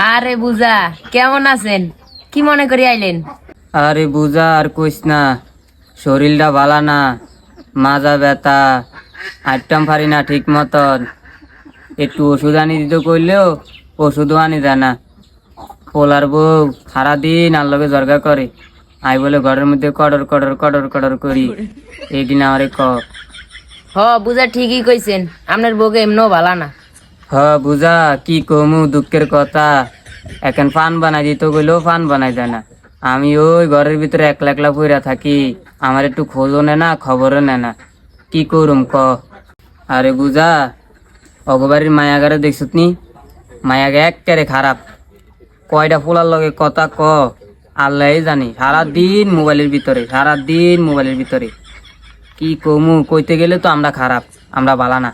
আরে বুজা, কেমন আছেন? কি মনে করি আইলেন? আরে বুঝা আর কইস না, শরীরটা ভালো না, মাজা ব্যথা, হাঁটতাম পারি না ঠিক মতন। একটু ওষুধ আনি দিতে কইলেও ওষুধও আনি যায় না। পোলার বউ সারাদিন আর লগে জর্গা করে, আই বলে ঘরের মধ্যে কডর কডর কডর কডর করি। এইদিন আমারে ক। বুজা ঠিকই কইছেন, আপনার বউকে এমনও ভালা না। বুঝা কি কমু দুঃখের কথা। এখন ফান বানাই দিতে কইলেও ফান বানাই দেয় না। আমি ওই ঘরের ভিতরে একলা একলা পইরা থাকি, আমার একটু খোঁজও নেয় না, খবরও নেয় না। কি করুম ক। আরে বুঝা, অগবাড়ির মায়াগারে দেখছত নি? মায়াগে একেবারে খারাপ। কয়টা ফুলার লগে কথা ক আল্লাহ জানি। সারাদিন মোবাইলের ভিতরে, সারাদিন মোবাইলের ভিতরে। কি কমু, কইতে গেলে তো আমরা খারাপ, আমরা বালা না।